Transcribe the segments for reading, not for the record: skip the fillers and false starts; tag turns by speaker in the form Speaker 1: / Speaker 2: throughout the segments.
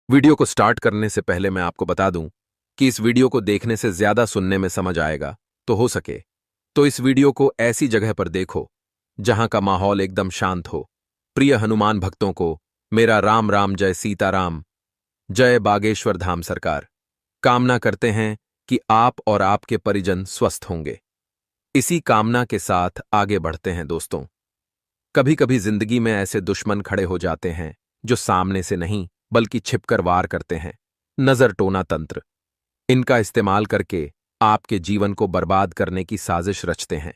Speaker 1: Video को start करने से पहले मैं आपको बता दूं कि इस वीडियो को देखने से ज्यादा सुनने में समझ आएगा, तो हो सके तो इस वीडियो को ऐसी जगह पर देखो जहां का माहौल एकदम शांत हो। प्रिय हनुमान भक्तों को मेरा राम राम, जय सीताराम, जय बागेश्वर धाम सरकार। कामना करते हैं कि आप और आपके परिजन स्वस्थ होंगे। इसी कामना के साथ आगे बढ़ते हैं दोस्तों। कभी कभी जिंदगी में ऐसे दुश्मन खड़े हो जाते हैं जो सामने से नहीं बल्कि छिपकर वार करते हैं। नजर टोना तंत्र, इनका इस्तेमाल करके आपके जीवन को बर्बाद करने की साजिश रचते हैं।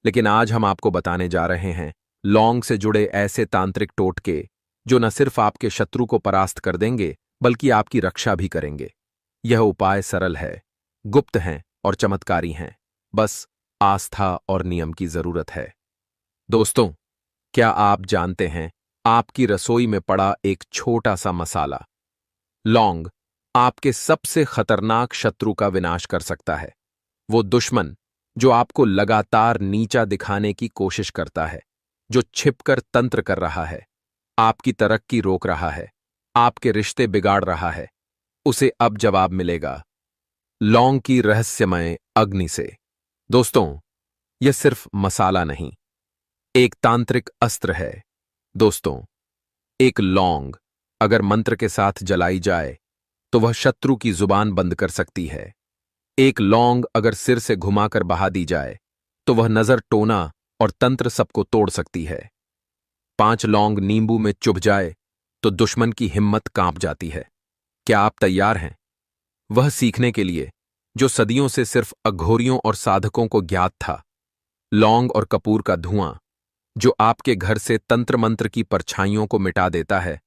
Speaker 1: लेकिन आज हम आपको बताने जा रहे हैं लौंग से जुड़े ऐसे तांत्रिक टोटके जो न सिर्फ आपके शत्रु को परास्त कर देंगे बल्कि आपकी रक्षा भी करेंगे। यह उपाय सरल है, गुप्त हैं और चमत्कारी हैं। बस आस्था और नियम की जरूरत है। दोस्तों, क्या आप जानते हैं आपकी रसोई में पड़ा एक छोटा सा मसाला, लौंग, आपके सबसे खतरनाक शत्रु का विनाश कर सकता है। वो दुश्मन जो आपको लगातार नीचा दिखाने की कोशिश करता है, जो छिपकर तंत्र कर रहा है, आपकी तरक्की रोक रहा है, आपके रिश्ते बिगाड़ रहा है, उसे अब जवाब मिलेगा लौंग की रहस्यमय अग्नि से। दोस्तों, यह सिर्फ मसाला नहीं, एक तांत्रिक अस्त्र है। दोस्तों, एक लौंग अगर मंत्र के साथ जलाई जाए तो वह शत्रु की जुबान बंद कर सकती है। एक लौंग अगर सिर से घुमाकर बहा दी जाए तो वह नजर टोना और तंत्र सबको तोड़ सकती है। 5 लौंग नींबू में चुभ जाए तो दुश्मन की हिम्मत कांप जाती है। क्या आप तैयार हैं वह सीखने के लिए जो सदियों से सिर्फ अघोरियों और साधकों को ज्ञात था? लौंग और कपूर का धुआं जो आपके घर से तंत्र मंत्र की परछाइयों को मिटा देता है।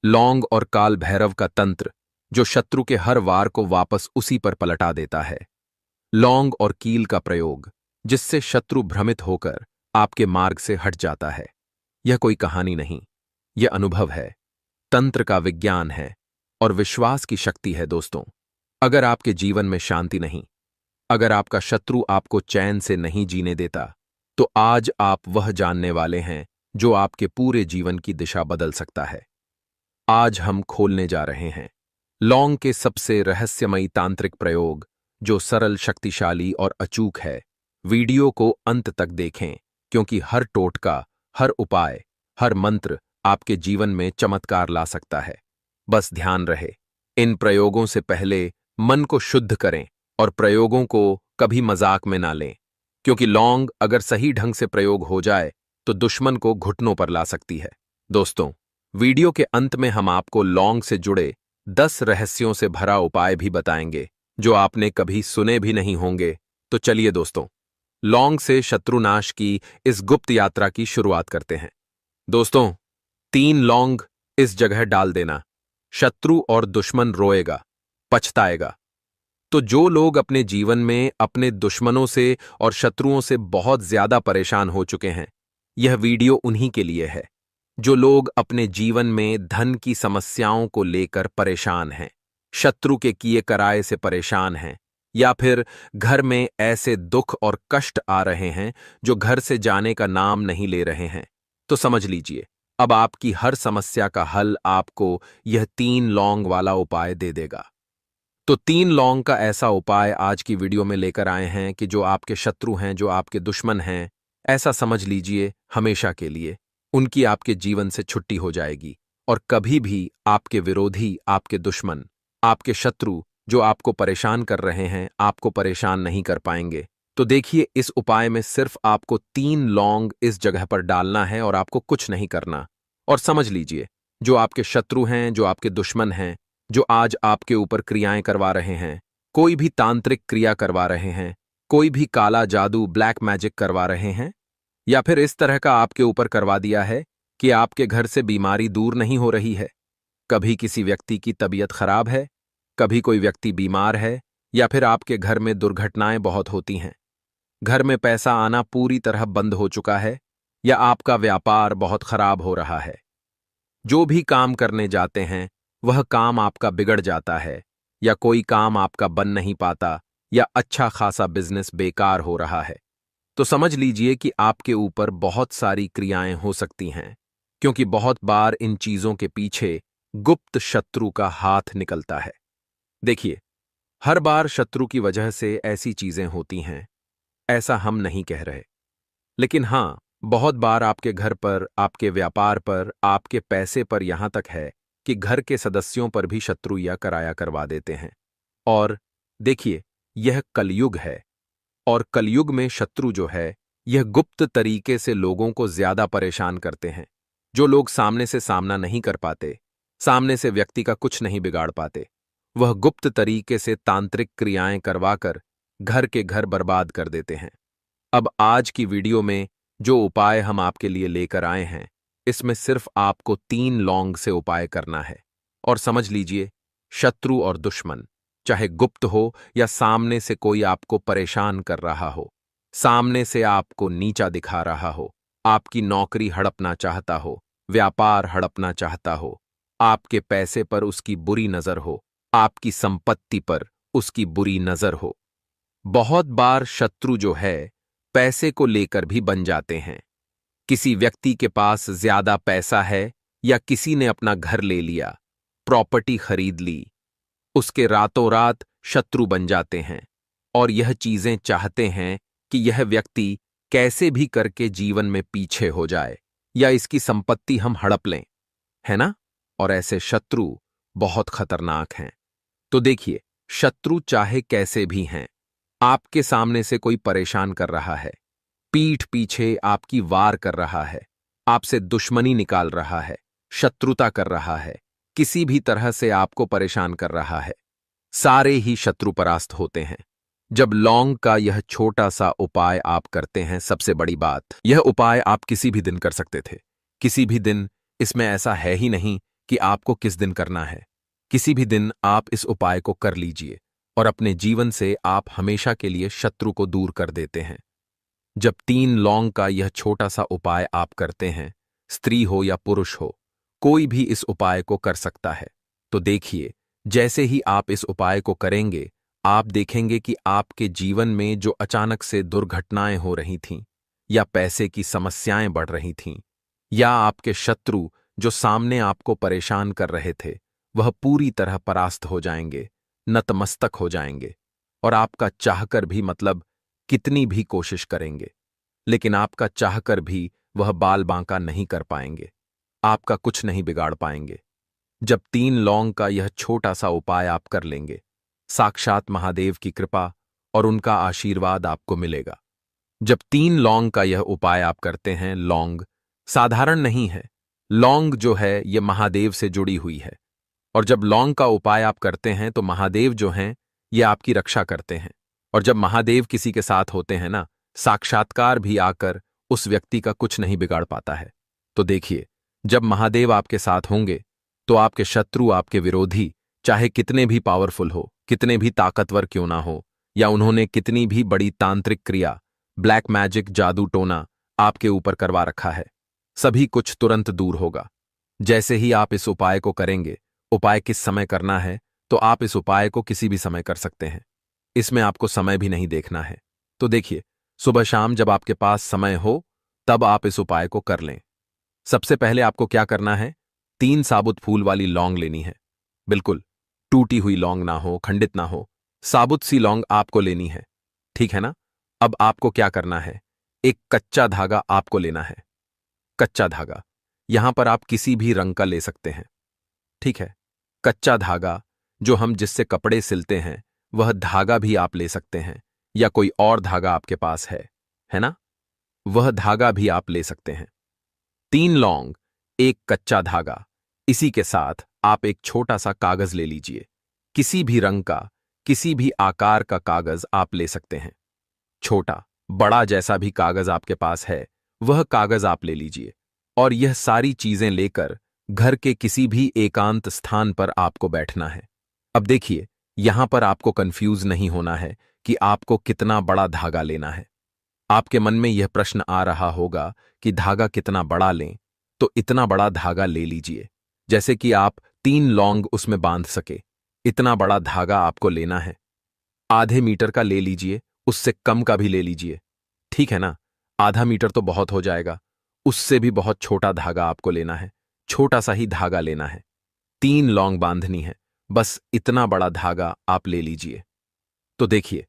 Speaker 1: लौंग और काल भैरव का तंत्र जो शत्रु के हर वार को वापस उसी पर पलटा देता है। लौंग और कील का प्रयोग जिससे शत्रु भ्रमित होकर आपके मार्ग से हट जाता है। यह कोई कहानी नहीं, यह अनुभव है, तंत्र का विज्ञान है और विश्वास की शक्ति है। दोस्तों, अगर आपके जीवन में शांति नहीं, अगर आपका शत्रु आपको चैन से नहीं जीने देता, तो आज आप वह जानने वाले हैं जो आपके पूरे जीवन की दिशा बदल सकता है। आज हम खोलने जा रहे हैं लौंग के सबसे रहस्यमयी तांत्रिक प्रयोग जो सरल, शक्तिशाली और अचूक है। वीडियो को अंत तक देखें क्योंकि हर टोटका, हर उपाय, हर मंत्र आपके जीवन में चमत्कार ला सकता है। बस ध्यान रहे, इन प्रयोगों से पहले मन को शुद्ध करें और प्रयोगों को कभी मजाक में ना लें, क्योंकि लौंग अगर सही ढंग से प्रयोग हो जाए तो दुश्मन को घुटनों पर ला सकती है। दोस्तों, वीडियो के अंत में हम आपको लौंग से जुड़े 10 रहस्यों से भरा उपाय भी बताएंगे जो आपने कभी सुने भी नहीं होंगे। तो चलिए दोस्तों, लौंग से शत्रुनाश की इस गुप्त यात्रा की शुरुआत करते हैं। दोस्तों, 3 लौंग इस जगह डाल देना, शत्रु और दुश्मन रोएगा, पछताएगा। तो जो लोग अपने जीवन में अपने दुश्मनों से और शत्रुओं से बहुत ज्यादा परेशान हो चुके हैं, यह वीडियो उन्हीं के लिए है। जो लोग अपने जीवन में धन की समस्याओं को लेकर परेशान हैं, शत्रु के किए कराए से परेशान हैं, या फिर घर में ऐसे दुख और कष्ट आ रहे हैं जो घर से जाने का नाम नहीं ले रहे हैं, तो समझ लीजिए अब आपकी हर समस्या का हल आपको यह 3 लौंग वाला उपाय दे देगा। तो 3 लौंग का ऐसा उपाय आज की वीडियो में लेकर आए हैं कि जो आपके शत्रु हैं, जो आपके दुश्मन हैं, ऐसा समझ लीजिए हमेशा के लिए उनकी आपके जीवन से छुट्टी हो जाएगी और कभी भी आपके विरोधी, आपके दुश्मन, आपके शत्रु जो आपको परेशान कर रहे हैं, आपको परेशान नहीं कर पाएंगे। तो देखिए, इस उपाय में सिर्फ आपको 3 लौंग इस जगह पर डालना है और आपको कुछ नहीं करना। और समझ लीजिए, जो आपके शत्रु हैं, जो आपके दुश्मन हैं, जो आज आपके ऊपर क्रियाएं करवा रहे हैं, कोई भी तांत्रिक क्रिया करवा रहे हैं, कोई भी काला जादू, ब्लैक मैजिक करवा रहे हैं, या फिर इस तरह का आपके ऊपर करवा दिया है कि आपके घर से बीमारी दूर नहीं हो रही है, कभी किसी व्यक्ति की तबीयत खराब है, कभी कोई व्यक्ति बीमार है, या फिर आपके घर में दुर्घटनाएं बहुत होती हैं, घर में पैसा आना पूरी तरह बंद हो चुका है, या आपका व्यापार बहुत खराब हो रहा है, जो भी काम करने जाते हैं वह काम आपका बिगड़ जाता है, या कोई काम आपका बन नहीं पाता, या अच्छा खासा बिजनेस बेकार हो रहा है, तो समझ लीजिए कि आपके ऊपर बहुत सारी क्रियाएं हो सकती हैं, क्योंकि बहुत बार इन चीजों के पीछे गुप्त शत्रु का हाथ निकलता है। देखिए, हर बार शत्रु की वजह से ऐसी चीजें होती हैं, ऐसा हम नहीं कह रहे। लेकिन हां, बहुत बार आपके घर पर, आपके व्यापार पर, आपके पैसे पर, यहां तक है कि घर के सदस्यों पर भी शत्रु या कराया करवा देते हैं। और देखिए, यह कलयुग है। और कलयुग में शत्रु जो है, यह गुप्त तरीके से लोगों को ज्यादा परेशान करते हैं। जो लोग सामने से सामना नहीं कर पाते, सामने से व्यक्ति का कुछ नहीं बिगाड़ पाते, वह गुप्त तरीके से तांत्रिक क्रियाएं करवाकर घर के घर बर्बाद कर देते हैं। अब आज की वीडियो में जो उपाय हम आपके लिए लेकर आए हैं, इसमें सिर्फ आपको 3 लौंग से उपाय करना है। और समझ लीजिए, शत्रु और दुश्मन, चाहे गुप्त हो या सामने से कोई आपको परेशान कर रहा हो, सामने से आपको नीचा दिखा रहा हो, आपकी नौकरी हड़पना चाहता हो, व्यापार हड़पना चाहता हो, आपके पैसे पर उसकी बुरी नजर हो, आपकी संपत्ति पर उसकी बुरी नजर हो। बहुत बार शत्रु जो है, पैसे को लेकर भी बन जाते हैं। किसी व्यक्ति के पास ज्यादा पैसा है या किसी ने अपना घर ले लिया, प्रॉपर्टी खरीद ली, उसके रातों रात शत्रु बन जाते हैं और यह चीजें चाहते हैं कि यह व्यक्ति कैसे भी करके जीवन में पीछे हो जाए या इसकी संपत्ति हम हड़प लें, है ना? और ऐसे शत्रु बहुत खतरनाक हैं। तो देखिए, शत्रु चाहे कैसे भी हैं, आपके सामने से कोई परेशान कर रहा है, पीठ पीछे आपकी वार कर रहा है, आपसे दुश्मनी निकाल रहा है, शत्रुता कर रहा है, किसी भी तरह से आपको परेशान कर रहा है, सारे ही शत्रु परास्त होते हैं जब लौंग का यह छोटा सा उपाय आप करते हैं। सबसे बड़ी बात, यह उपाय आप किसी भी दिन कर सकते थे, किसी भी दिन। इसमें ऐसा है ही नहीं कि आपको किस दिन करना है। किसी भी दिन आप इस उपाय को कर लीजिए और अपने जीवन से आप हमेशा के लिए शत्रु को दूर कर देते हैं। जब 3 लौंग का यह छोटा सा उपाय आप करते हैं, स्त्री हो या पुरुष हो, कोई भी इस उपाय को कर सकता है। तो देखिए, जैसे ही आप इस उपाय को करेंगे, आप देखेंगे कि आपके जीवन में जो अचानक से दुर्घटनाएं हो रही थीं, या पैसे की समस्याएं बढ़ रही थीं, या आपके शत्रु जो सामने आपको परेशान कर रहे थे, वह पूरी तरह परास्त हो जाएंगे, नतमस्तक हो जाएंगे। और आपका चाहकर भी, मतलब कितनी भी कोशिश करेंगे, लेकिन आपका चाहकर भी वह बाल बांका नहीं कर पाएंगे, आपका कुछ नहीं बिगाड़ पाएंगे। जब 3 लौंग का यह छोटा सा उपाय आप कर लेंगे, साक्षात महादेव की कृपा और उनका आशीर्वाद आपको मिलेगा। जब 3 लौंग का यह उपाय आप करते हैं, लौंग साधारण नहीं है, लौंग जो है यह महादेव से जुड़ी हुई है। और जब लौंग का उपाय आप करते हैं तो महादेव जो हैं, ये आपकी रक्षा करते हैं। और जब महादेव किसी के साथ होते हैं ना, साक्षात्कार भी आकर उस व्यक्ति का कुछ नहीं बिगाड़ पाता है। तो देखिए, जब महादेव आपके साथ होंगे तो आपके शत्रु, आपके विरोधी, चाहे कितने भी पावरफुल हो, कितने भी ताकतवर क्यों ना हो, या उन्होंने कितनी भी बड़ी तांत्रिक क्रिया, ब्लैक मैजिक, जादू टोना आपके ऊपर करवा रखा है, सभी कुछ तुरंत दूर होगा। जैसे ही आप इस उपाय को करेंगे, उपाय किस समय करना है, तो आप इस उपाय को किसी भी समय कर सकते हैं। इसमें आपको समय भी नहीं देखना है। तो देखिए, सुबह शाम जब आपके पास समय हो, तब आप इस उपाय को कर लें। सबसे पहले आपको क्या करना है, 3 साबुत फूल वाली लौंग लेनी है। बिल्कुल टूटी हुई लौंग ना हो, खंडित ना हो, साबुत सी लौंग आपको लेनी है। ठीक है ना? अब आपको क्या करना है, एक कच्चा धागा आपको लेना है। कच्चा धागा यहां पर आप किसी भी रंग का ले सकते हैं। ठीक है? कच्चा धागा, जो हम जिससे कपड़े सिलते हैं, वह धागा भी आप ले सकते हैं, या कोई और धागा आपके पास है ना? वह धागा भी आप ले सकते हैं। 3 लौंग, एक कच्चा धागा, इसी के साथ आप एक छोटा सा कागज ले लीजिए। किसी भी रंग का, किसी भी आकार का कागज आप ले सकते हैं। छोटा बड़ा जैसा भी कागज आपके पास है, वह कागज आप ले लीजिए। और यह सारी चीजें लेकर घर के किसी भी एकांत स्थान पर आपको बैठना है। अब देखिए, यहां पर आपको कंफ्यूज नहीं होना है कि आपको कितना बड़ा धागा लेना है। आपके मन में यह प्रश्न आ रहा होगा कि धागा कितना बड़ा लें, तो इतना बड़ा धागा ले लीजिए जैसे कि आप 3 लौंग उसमें बांध सके। इतना बड़ा धागा आपको लेना है। आधे मीटर का ले लीजिए, उससे कम का भी ले लीजिए। ठीक है ना? आधा मीटर तो बहुत हो जाएगा, उससे भी बहुत छोटा धागा आपको लेना है, छोटा सा ही धागा लेना है। 3 लौंग बांधनी है। बस इतना बड़ा धागा आप ले लीजिए। तो देखिए,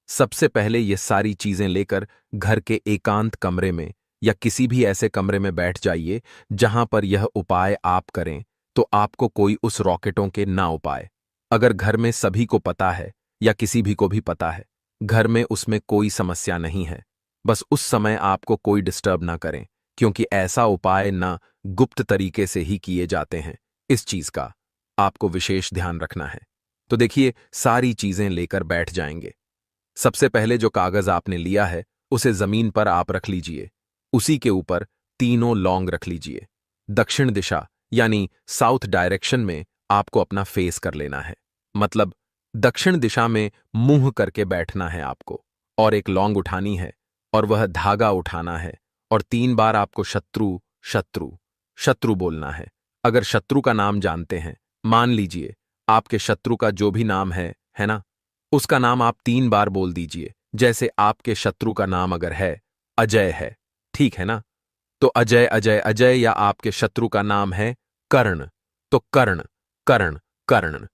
Speaker 1: सबसे पहले ये सारी चीजें लेकर घर के एकांत कमरे में या किसी भी ऐसे कमरे में बैठ जाइए जहां पर यह उपाय आप करें तो आपको कोई उस रॉकेटों के ना उपाय। अगर घर में सभी को पता है या किसी भी को भी पता है, घर में उसमें कोई समस्या नहीं है। बस उस समय आपको कोई डिस्टर्ब ना करें, क्योंकि ऐसा उपाय ना गुप्त तरीके से ही किए जाते हैं। इस चीज का आपको विशेष ध्यान रखना है। तो देखिए, सारी चीजें लेकर बैठ जाएंगे। सबसे पहले जो कागज आपने लिया है उसे जमीन पर आप रख लीजिए। उसी के ऊपर तीनों लौंग रख लीजिए। दक्षिण दिशा यानी साउथ डायरेक्शन में आपको अपना फेस कर लेना है। मतलब दक्षिण दिशा में मुंह करके बैठना है आपको, और एक लौंग उठानी है और वह धागा उठाना है और 3 बार आपको शत्रु शत्रु शत्रु बोलना है। अगर शत्रु का नाम जानते हैं, मान लीजिए आपके शत्रु का जो भी नाम है ना, उसका नाम आप 3 बार बोल दीजिए। जैसे आपके शत्रु का नाम अगर है अजय है, ठीक है ना, तो अजय अजय अजय। या आपके शत्रु का नाम है कर्ण, तो कर्ण कर्ण कर्ण।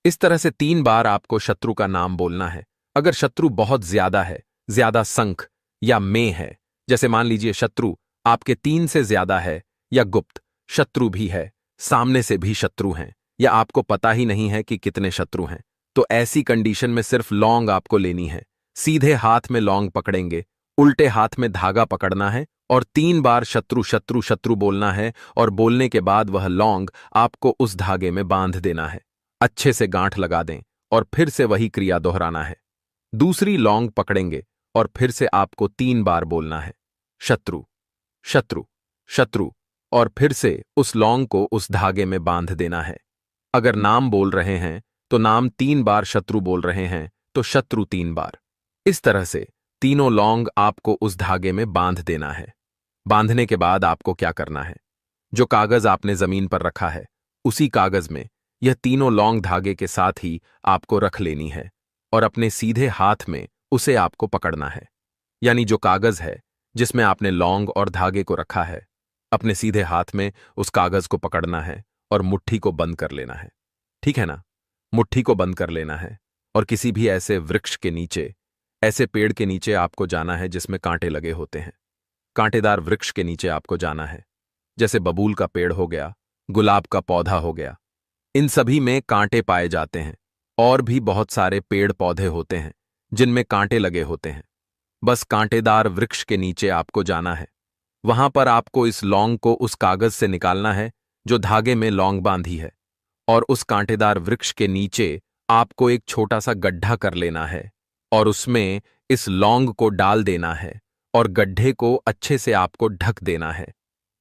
Speaker 1: इस तरह से 3 बार आपको शत्रु का नाम बोलना है। अगर शत्रु बहुत ज्यादा है, ज्यादा संख या में है, जैसे मान लीजिए शत्रु आपके 3 से ज्यादा है, या गुप्त शत्रु भी है, सामने से भी शत्रु हैं, या आपको पता ही नहीं है कि कितने शत्रु हैं, तो ऐसी कंडीशन में सिर्फ लौंग आपको लेनी है। सीधे हाथ में लौंग पकड़ेंगे, उल्टे हाथ में धागा पकड़ना है और 3 बार शत्रु शत्रु शत्रु बोलना है, और बोलने के बाद वह लौंग आपको उस धागे में बांध देना है। अच्छे से गांठ लगा दें और फिर से वही क्रिया दोहराना है। दूसरी लौंग पकड़ेंगे और फिर से आपको 3 बार बोलना है, शत्रु शत्रु शत्रु, और फिर से उस लौंग को उस धागे में बांध देना है। अगर नाम बोल रहे हैं तो नाम 3 बार, शत्रु बोल रहे हैं तो शत्रु 3 बार। इस तरह से तीनों लौंग आपको उस धागे में बांध देना है। बांधने के बाद आपको क्या करना है, जो कागज आपने जमीन पर रखा है उसी कागज में यह तीनों लौंग धागे के साथ ही आपको रख लेनी है और अपने सीधे हाथ में उसे आपको पकड़ना है। यानी जो कागज है जिसमें आपने लौंग और धागे को रखा है, अपने सीधे हाथ में उस कागज को पकड़ना है और मुट्ठी को बंद कर लेना है। ठीक है ना, मुट्ठी को बंद कर लेना है और किसी भी ऐसे वृक्ष के नीचे, ऐसे पेड़ के नीचे आपको जाना है जिसमें कांटे लगे होते हैं। कांटेदार वृक्ष के नीचे आपको जाना है, जैसे बबूल का पेड़ हो गया, गुलाब का पौधा हो गया, इन सभी में कांटे पाए जाते हैं। और भी बहुत सारे पेड़ पौधे होते हैं जिनमें कांटे लगे होते हैं। बस कांटेदार वृक्ष के नीचे आपको जाना है। वहां पर आपको इस लौंग को उस कागज से निकालना है जो धागे में लौंग बांधी है, और उस कांटेदार वृक्ष के नीचे आपको एक छोटा सा गड्ढा कर लेना है और उसमें इस लौंग को डाल देना है और गड्ढे को अच्छे से आपको ढक देना है,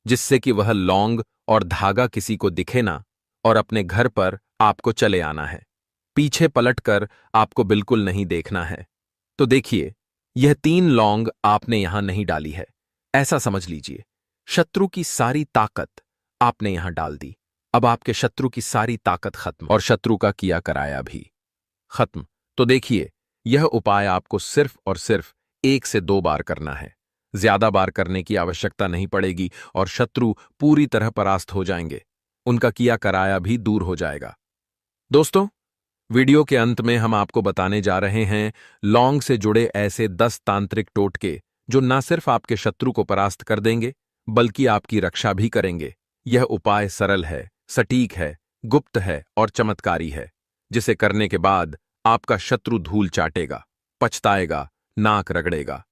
Speaker 1: जिससे कि वह लौंग और धागा किसी को दिखे ना, और अपने घर पर आपको चले आना है। पीछे पलटकर आपको बिल्कुल नहीं देखना है। तो देखिए, यह 3 लौंग आपने यहां नहीं डाली है, ऐसा समझ लीजिए शत्रु की सारी ताकत आपने यहां डाल दी। अब आपके शत्रु की सारी ताकत खत्म और शत्रु का किया कराया भी खत्म। तो देखिए, यह उपाय आपको सिर्फ और सिर्फ 1 से 2 बार करना है। ज्यादा बार करने की आवश्यकता नहीं पड़ेगी और शत्रु पूरी तरह परास्त हो जाएंगे, उनका किया कराया भी दूर हो जाएगा। दोस्तों, वीडियो के अंत में हम आपको बताने जा रहे हैं लौंग से जुड़े ऐसे 10 तांत्रिक टोटके जो न सिर्फ आपके शत्रु को परास्त कर देंगे बल्कि आपकी रक्षा भी करेंगे। यह उपाय सरल है, सटीक है, गुप्त है और चमत्कारी है, जिसे करने के बाद आपका शत्रु धूल चाटेगा, पछताएगा, नाक रगड़ेगा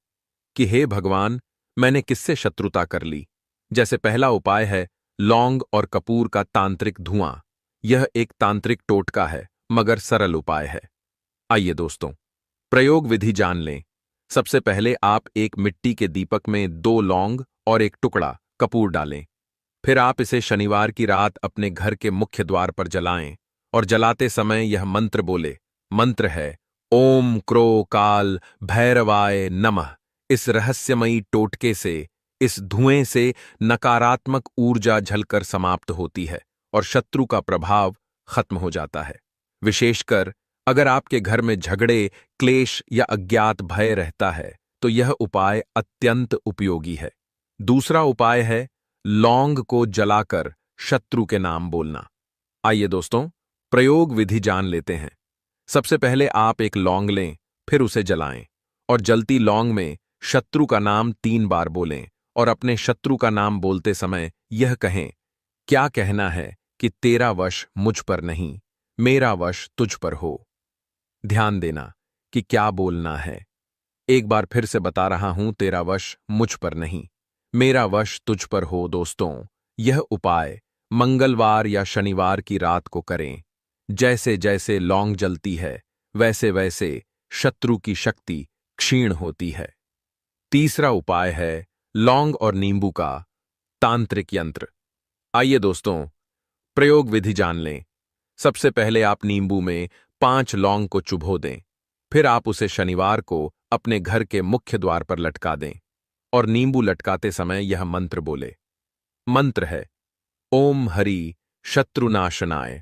Speaker 1: कि हे भगवान, मैंने किससे शत्रुता कर ली। जैसे पहला उपाय है लौंग और कपूर का तांत्रिक धुआं। यह एक तांत्रिक टोटका है मगर सरल उपाय है। आइए दोस्तों, प्रयोग विधि जान लें। सबसे पहले आप एक मिट्टी के दीपक में 2 लौंग और एक टुकड़ा कपूर डालें। फिर आप इसे शनिवार की रात अपने घर के मुख्य द्वार पर जलाएं और जलाते समय यह मंत्र बोले। मंत्र है ओम क्रो काल भैरवाय नमः। इस रहस्यमयी टोटके से, इस धुएं से नकारात्मक ऊर्जा झलकर समाप्त होती है और शत्रु का प्रभाव खत्म हो जाता है। विशेषकर अगर आपके घर में झगड़े, क्लेश या अज्ञात भय रहता है तो यह उपाय अत्यंत उपयोगी है। दूसरा उपाय है लौंग को जलाकर शत्रु के नाम बोलना। आइए दोस्तों, प्रयोग विधि जान लेते हैं। सबसे पहले आप एक लौंग लें, फिर उसे जलाएं और जलती लौंग में शत्रु का नाम 3 बार बोलें और अपने शत्रु का नाम बोलते समय यह कहें, क्या कहना है कि तेरा वश मुझ पर नहीं, मेरा वश तुझ पर हो। ध्यान देना कि क्या बोलना है। एक बार फिर से बता रहा हूं, तेरा वश मुझ पर नहीं, मेरा वश तुझ पर हो। दोस्तों, यह उपाय मंगलवार या शनिवार की रात को करें। जैसे जैसे लौंग जलती है, वैसे वैसे शत्रु की शक्ति क्षीण होती है। तीसरा उपाय है लौंग और नींबू का तांत्रिक यंत्र। आइए दोस्तों, प्रयोग विधि जान लें। सबसे पहले आप नींबू में 5 लौंग को चुभो दें। फिर आप उसे शनिवार को अपने घर के मुख्य द्वार पर लटका दें और नींबू लटकाते समय यह मंत्र बोले। मंत्र है ओम हरि शत्रुनाशनाय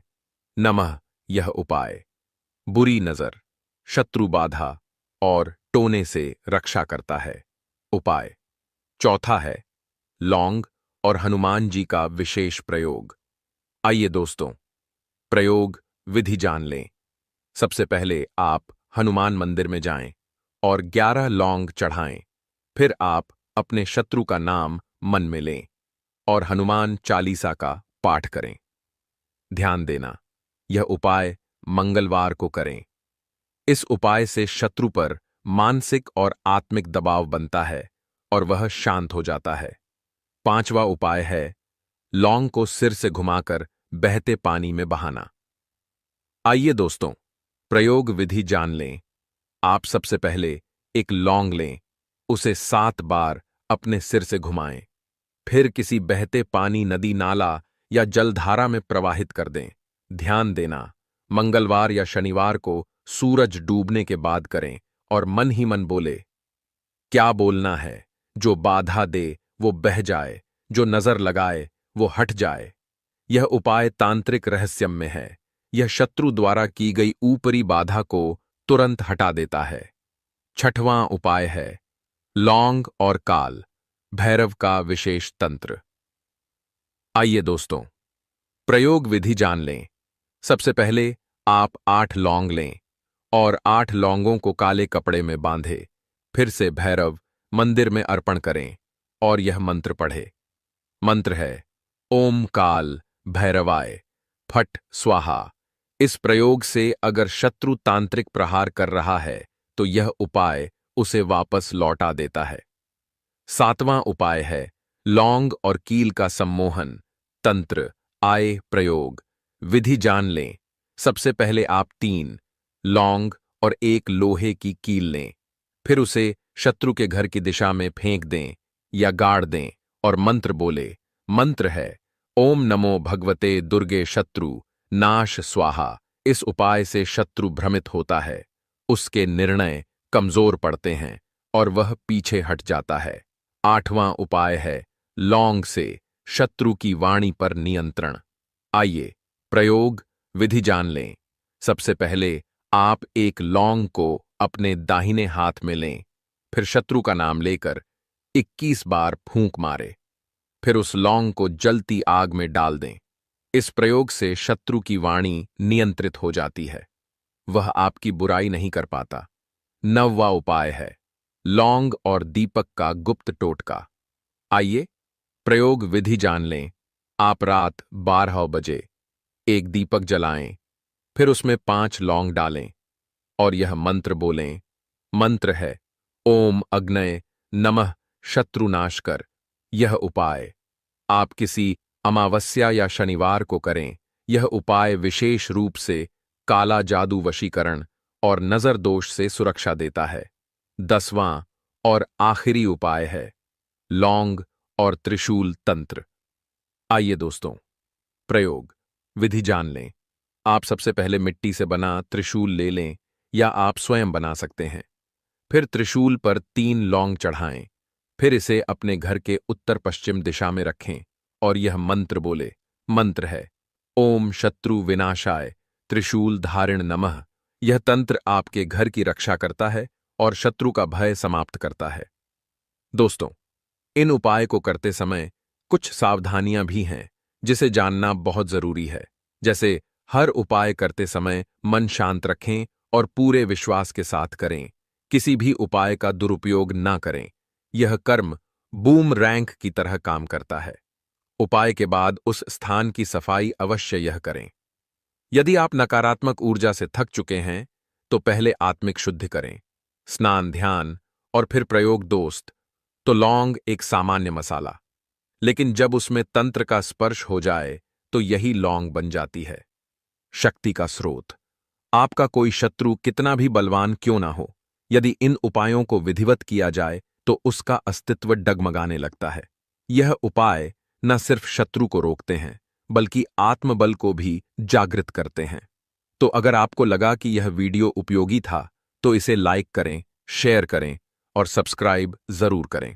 Speaker 1: नमः। यह उपाय बुरी नजर, शत्रु बाधा और टोने से रक्षा करता है। उपाय चौथा है लौंग और हनुमान जी का विशेष प्रयोग। आइए दोस्तों, प्रयोग विधि जान लें। सबसे पहले आप हनुमान मंदिर में जाएं और 11 लौंग चढ़ाएं। फिर आप अपने शत्रु का नाम मन में लें और हनुमान चालीसा का पाठ करें। ध्यान देना, यह उपाय मंगलवार को करें। इस उपाय से शत्रु पर मानसिक और आत्मिक दबाव बनता है और वह शांत हो जाता है। पांचवा उपाय है लौंग को सिर से घुमाकर बहते पानी में बहाना। आइए दोस्तों, प्रयोग विधि जान लें। आप सबसे पहले एक लौंग लें, उसे 7 बार अपने सिर से घुमाएं, फिर किसी बहते पानी, नदी, नाला या जलधारा में प्रवाहित कर दें। ध्यान देना, मंगलवार या शनिवार को सूरज डूबने के बाद करें और मन ही मन बोले, क्या बोलना है, जो बाधा दे वो बह जाए, जो नजर लगाए वो हट जाए। यह उपाय तांत्रिक रहस्यमय है। यह शत्रु द्वारा की गई ऊपरी बाधा को तुरंत हटा देता है। छठवां उपाय है लौंग और काल भैरव का विशेष तंत्र। आइए दोस्तों, प्रयोग विधि जान लें। सबसे पहले आप 8 लौंग लें और 8 लौंगों को काले कपड़े में बांधे। फिर से भैरव मंदिर में अर्पण करें और यह मंत्र पढ़े। मंत्र है ओम काल भैरवाय फट स्वाहा। इस प्रयोग से अगर शत्रु तांत्रिक प्रहार कर रहा है तो यह उपाय उसे वापस लौटा देता है। सातवां उपाय है लौंग और कील का सम्मोहन तंत्र आय प्रयोग। विधि जान लें। सबसे पहले आप 3 लौंग और एक लोहे की कील लें, फिर उसे शत्रु के घर की दिशा में फेंक दें या गाड़ दें और मंत्र बोले। मंत्र है ओम नमो भगवते दुर्गे शत्रु नाश स्वाहा। इस उपाय से शत्रु भ्रमित होता है, उसके निर्णय कमजोर पड़ते हैं और वह पीछे हट जाता है। आठवां उपाय है लौंग से शत्रु की वाणी पर नियंत्रण। आइए, प्रयोग विधि जान लें। सबसे पहले आप एक लौंग को अपने दाहिने हाथ में लें, फिर शत्रु का नाम लेकर 21 बार फूंक मारे, फिर उस लौंग को जलती आग में डाल दें। इस प्रयोग से शत्रु की वाणी नियंत्रित हो जाती है, वह आपकी बुराई नहीं कर पाता। 9वां उपाय है लौंग और दीपक का गुप्त टोटका। आइए, प्रयोग विधि जान लें। आप रात 12 बजे एक दीपक जलाएं, फिर उसमें 5 लौंग डालें और यह मंत्र बोलें। मंत्र है ओम अग्नय नमः शत्रुनाश कर। यह उपाय आप किसी अमावस्या या शनिवार को करें। यह उपाय विशेष रूप से काला जादू वशीकरण और नजर दोष से सुरक्षा देता है। 10वां और आखिरी उपाय है लौंग और त्रिशूल तंत्र। आइए दोस्तों, प्रयोग विधि जान लें। आप सबसे पहले मिट्टी से बना त्रिशूल ले लें या आप स्वयं बना सकते हैं। फिर त्रिशूल पर 3 लौंग चढ़ाएं, फिर इसे अपने घर के उत्तर पश्चिम दिशा में रखें और यह मंत्र बोले। मंत्र है ओम शत्रु विनाशाय त्रिशूल धारिण नमः। यह तंत्र आपके घर की रक्षा करता है और शत्रु का भय समाप्त करता है। दोस्तों, इन उपाय को करते समय कुछ सावधानियां भी हैं जिसे जानना बहुत जरूरी है। जैसे हर उपाय करते समय मन शांत रखें और पूरे विश्वास के साथ करें। किसी भी उपाय का दुरुपयोग ना करें। यह कर्म बूम रैंक की तरह काम करता है। उपाय के बाद उस स्थान की सफाई अवश्य यह करें। यदि आप नकारात्मक ऊर्जा से थक चुके हैं तो पहले आत्मिक शुद्धि करें, स्नान, ध्यान और फिर प्रयोग। दोस्त, तो लौंग एक सामान्य मसाला, लेकिन जब उसमें तंत्र का स्पर्श हो जाए तो यही लौंग बन जाती है शक्ति का स्रोत। आपका कोई शत्रु कितना भी बलवान क्यों ना हो, यदि इन उपायों को विधिवत किया जाए तो उसका अस्तित्व डगमगाने लगता है। यह उपाय न सिर्फ शत्रु को रोकते हैं बल्कि आत्मबल को भी जागृत करते हैं। तो अगर आपको लगा कि यह वीडियो उपयोगी था तो इसे लाइक करें, शेयर करें और सब्सक्राइब जरूर करें।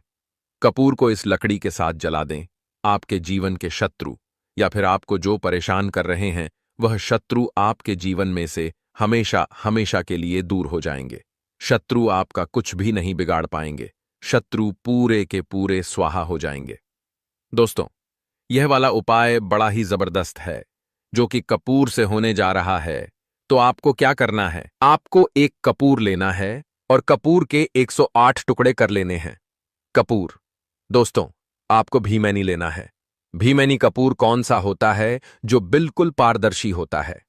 Speaker 1: कपूर को इस लकड़ी के साथ जला दें। आपके जीवन के शत्रु या फिर आपको जो परेशान कर रहे हैं वह शत्रु आपके जीवन में से हमेशा हमेशा के लिए दूर हो जाएंगे। शत्रु आपका कुछ भी नहीं बिगाड़ पाएंगे। शत्रु पूरे के पूरे स्वाहा हो जाएंगे। दोस्तों, यह वाला उपाय बड़ा ही जबरदस्त है जो कि कपूर से होने जा रहा है। तो आपको क्या करना है? आपको एक कपूर लेना है और कपूर के 108 टुकड़े कर लेने हैं। कपूर, दोस्तों, आपको भीमैनी लेना है। भीमैनी कपूर कौन सा होता है? जो बिल्कुल पारदर्शी होता है।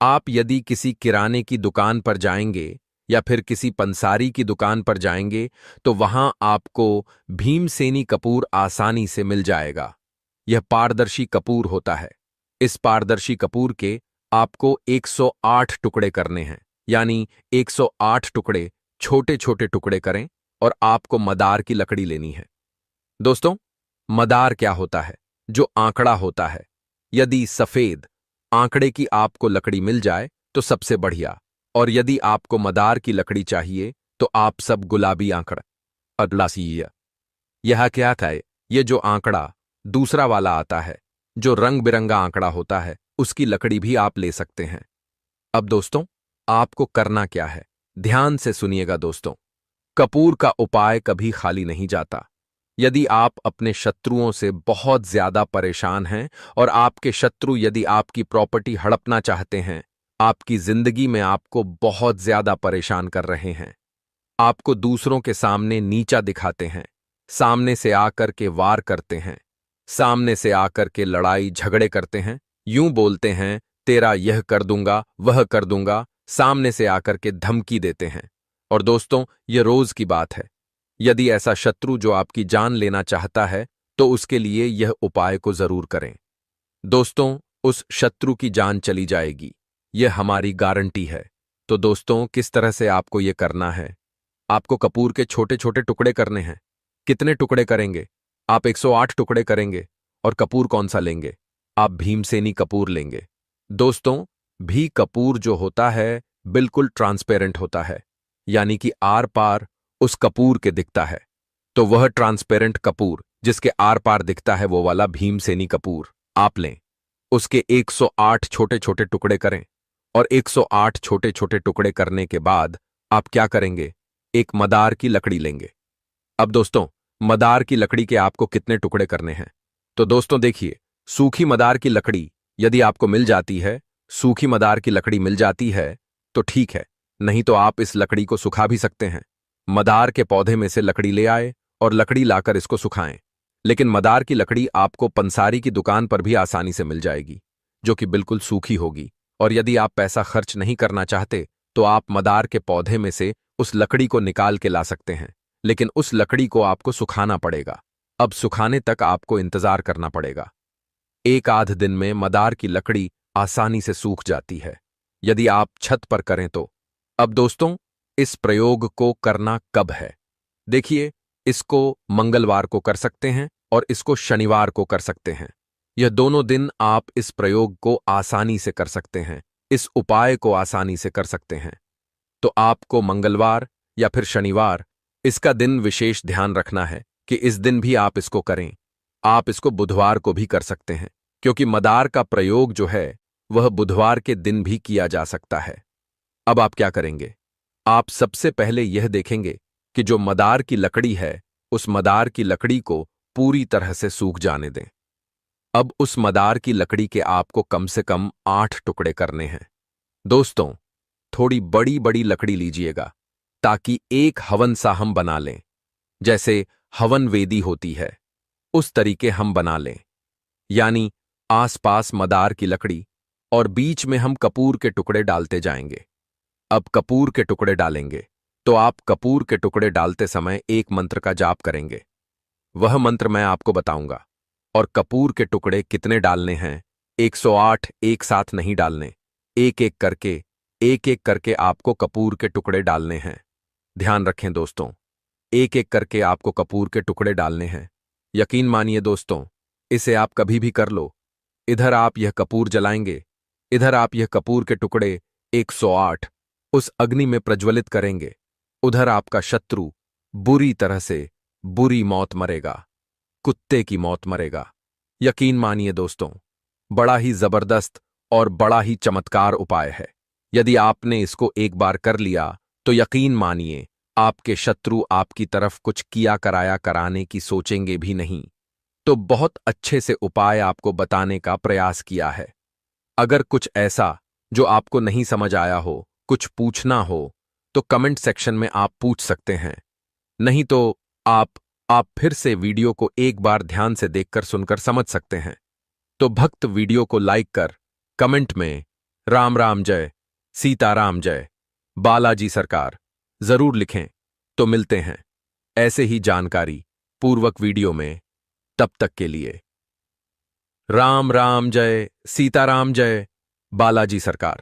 Speaker 1: आप यदि किसी किराने की दुकान पर जाएंगे या फिर किसी पंसारी की दुकान पर जाएंगे तो वहां आपको भीमसेनी कपूर आसानी से मिल जाएगा। यह पारदर्शी कपूर होता है। इस पारदर्शी कपूर के आपको 108 टुकड़े करने हैं, यानी 108 टुकड़े छोटे छोटे टुकड़े करें और आपको मदार की लकड़ी लेनी है। दोस्तों, मदार क्या होता है? जो आंकड़ा होता है। यदि सफेद आंकड़े की आपको लकड़ी मिल जाए तो सबसे बढ़िया, और यदि आपको मदार की लकड़ी चाहिए तो आप सब गुलाबी आंकड़ा अगलासीय। यह क्या था? ये जो आंकड़ा दूसरा वाला आता है, जो रंग बिरंगा आंकड़ा होता है, उसकी लकड़ी भी आप ले सकते हैं। अब दोस्तों, आपको करना क्या है? ध्यान से सुनिएगा दोस्तों। कपूर का उपाय कभी खाली नहीं जाता। यदि आप अपने शत्रुओं से बहुत ज्यादा परेशान हैं और आपके शत्रु यदि आपकी प्रॉपर्टी हड़पना चाहते हैं, आपकी जिंदगी में आपको बहुत ज्यादा परेशान कर रहे हैं, आपको दूसरों के सामने नीचा दिखाते हैं, सामने से आकर के वार करते हैं, सामने से आकर के लड़ाई झगड़े करते हैं, यूं बोलते हैं तेरा यह कर दूंगा, वह कर दूंगा, सामने से आकर के धमकी देते हैं। और दोस्तों, यह रोज की बात है। यदि ऐसा शत्रु जो आपकी जान लेना चाहता है तो उसके लिए यह उपाय को जरूर करें। दोस्तों, उस शत्रु की जान चली जाएगी, यह हमारी गारंटी है। तो दोस्तों, किस तरह से आपको यह करना है? आपको कपूर के छोटे छोटे टुकड़े करने हैं। कितने टुकड़े करेंगे? आप 108 टुकड़े करेंगे। और कपूर कौन सा लेंगे? आप भीमसेनी कपूर लेंगे। दोस्तों, भी कपूर जो होता है बिल्कुल ट्रांसपेरेंट होता है, यानी कि आर पार उस कपूर के दिखता है। तो वह ट्रांसपेरेंट कपूर जिसके आर पार दिखता है वो वाला भीमसेनी कपूर आप लें। उसके 108 छोटे छोटे टुकड़े करें और 108 छोटे छोटे टुकड़े करने के बाद आप क्या करेंगे? एक मदार की लकड़ी लेंगे। अब दोस्तों, मदार की लकड़ी के आपको कितने टुकड़े करने हैं? तो दोस्तों देखिए, सूखी मदार की लकड़ी यदि आपको मिल जाती है, सूखी मदार की लकड़ी मिल जाती है तो ठीक है, नहीं तो आप इस लकड़ी को सुखा भी सकते हैं। मदार के पौधे में से लकड़ी ले आए और लकड़ी लाकर इसको सुखाएं। लेकिन मदार की लकड़ी आपको पंसारी की दुकान पर भी आसानी से मिल जाएगी, जो कि बिल्कुल सूखी होगी। और यदि आप पैसा खर्च नहीं करना चाहते तो आप मदार के पौधे में से उस लकड़ी को निकाल के ला सकते हैं, लेकिन उस लकड़ी को आपको सुखाना पड़ेगा। अब सुखाने तक आपको इंतजार करना पड़ेगा। एक आध दिन में मदार की लकड़ी आसानी से सूख जाती है, यदि आप छत पर करें तो। अब दोस्तों, इस प्रयोग को करना कब है? देखिए, इसको मंगलवार को कर सकते हैं और इसको शनिवार को कर सकते हैं। यह दोनों दिन आप इस प्रयोग को आसानी से कर सकते हैं, इस उपाय को आसानी से कर सकते हैं। तो आपको मंगलवार या फिर शनिवार, इसका दिन विशेष ध्यान रखना है कि इस दिन भी आप इसको करें। आप इसको बुधवार को भी कर सकते हैं, क्योंकि मदार का प्रयोग जो है वह बुधवार के दिन भी किया जा सकता है। अब आप क्या करेंगे? आप सबसे पहले यह देखेंगे कि जो मदार की लकड़ी है, उस मदार की लकड़ी को पूरी तरह से सूख जाने दें। अब उस मदार की लकड़ी के आपको कम से कम 8 टुकड़े करने हैं। दोस्तों, थोड़ी बड़ी बड़ी लकड़ी लीजिएगा ताकि एक हवन सा हम बना लें। जैसे हवन वेदी होती है उस तरीके हम बना लें, यानी आसपास मदार की लकड़ी और बीच में हम कपूर के टुकड़े डालते जाएंगे। अब कपूर के टुकड़े डालेंगे तो आप कपूर के टुकड़े डालते समय एक मंत्र का जाप करेंगे। वह मंत्र मैं आपको बताऊंगा। और कपूर के टुकड़े कितने डालने हैं, 108 एक साथ नहीं डालने, एक एक करके आपको कपूर के टुकड़े डालने हैं। ध्यान रखें दोस्तों, एक एक करके आपको कपूर के टुकड़े डालने हैं। यकीन मानिए दोस्तों, इसे आप कभी भी कर लो। इधर आप यह कपूर जलाएंगे, इधर आप यह कपूर के टुकड़े 108 उस अग्नि में प्रज्वलित करेंगे। उधर आपका शत्रु बुरी तरह से बुरी मौत मरेगा, कुत्ते की मौत मरेगा। यकीन मानिए दोस्तों, बड़ा ही जबरदस्त और बड़ा ही चमत्कार उपाय है। यदि आपने इसको एक बार कर लिया तो यकीन मानिए आपके शत्रु आपकी तरफ कुछ किया कराया कराने की सोचेंगे भी नहीं। तो बहुत अच्छे से उपाय आपको बताने का प्रयास किया है। अगर कुछ ऐसा जो आपको नहीं समझ आया हो, कुछ पूछना हो, तो कमेंट सेक्शन में आप पूछ सकते हैं। नहीं तो आप फिर से वीडियो को एक बार ध्यान से देखकर सुनकर समझ सकते हैं। तो भक्त वीडियो को लाइक कर कमेंट में राम राम जय, सीताराम जय, बालाजी सरकार जरूर लिखें। तो मिलते हैं ऐसे ही जानकारी पूर्वक वीडियो में। तब तक के लिए राम राम जय, सीताराम जय, बालाजी सरकार।